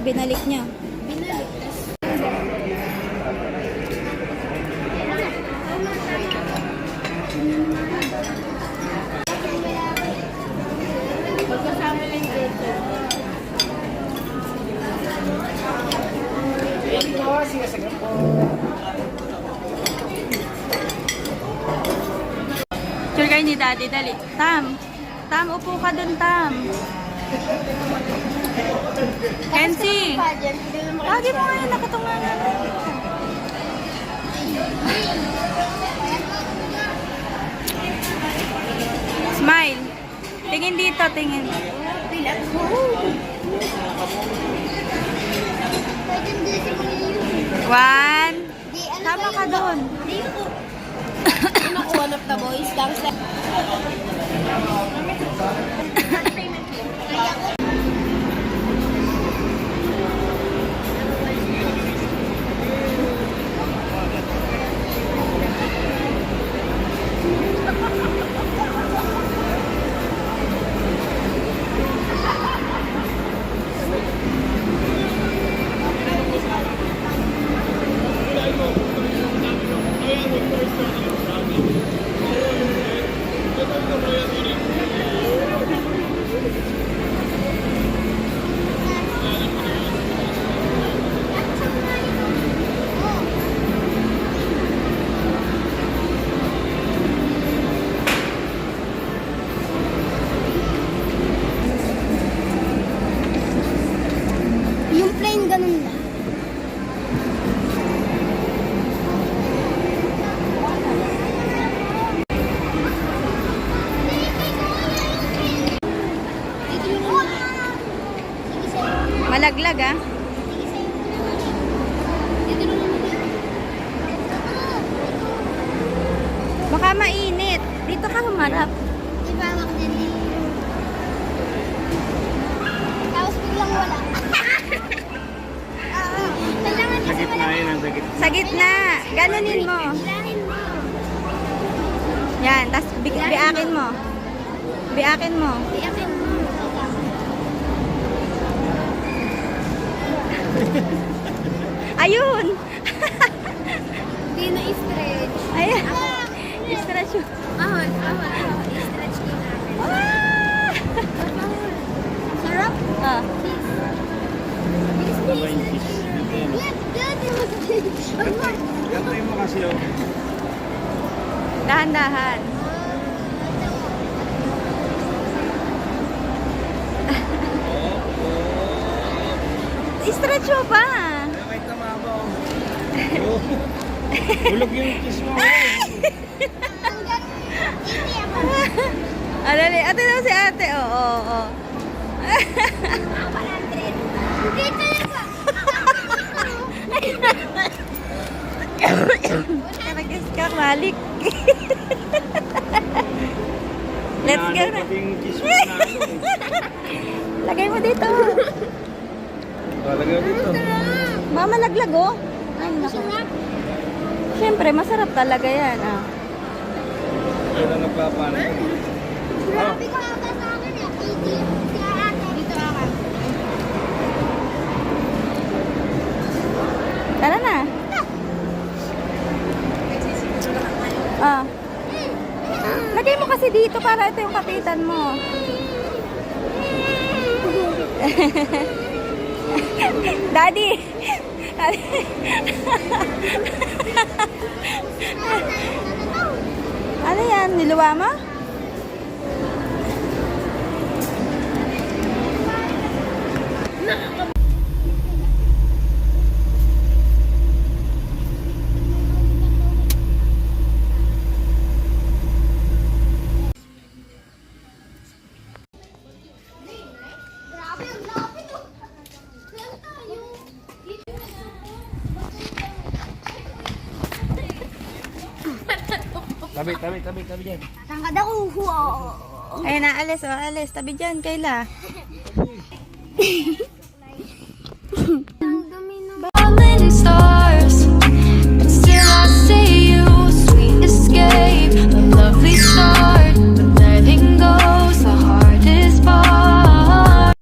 Binalik niya. Binalik. Magkasama lang dito. Sure kayo ni Daddy, dali. Tam, upo ka dun, Tam. Kenzie! Lagi mo ngayon, nakatungan. Smile. Tingin dito, tingin. One. Tama ka doon. One of the boys downstairs. Yung plane ganun lang. Malaglag, ah. Baka mainit. Dito ka humarap. Diba ako din dito? Tapos biglang wala. Kailangan Sa gitna yun, ang sa gitna. Sa gitna. Ganunin mo. Bilahin mo. Yan. Tapos biakin mo. Biakin mo. Biyakin mo. Ayun. Hindi na i-stretch. Ayan. I-stretch mo. Ahon. I-stretch ko natin. Ah! Sarap. Ah. Baba yung kiss. Gantay mo kasi oh. Dahan-dahan. I-stretch mo pa. Kaya tama ba oh. Bulog yung kiss mo. Dali. Ate daw si ate. Oo. Dito na ba? Karagis ka, malik. Let's go na. Pati yung kiss mo na ano eh. Lagay mo dito. Talagay dito. Mama, laglag, oh. Ay, naku. Sarap. Siyempre, masarap talaga yan, ah. Kaya na nagpapanik. Grabe ko ata sa akin eh. Dito ako. Tara na. Ah. Lagay mo kasi dito para ito yung kapitan mo. Daddy. Ano yan? Niluwa mo? Grabe, ang lapit oh. Saan tayo? Tabi dyan. Tangkad ako. Ayun na, alis, oh, alis. Tabi dyan, Kayla.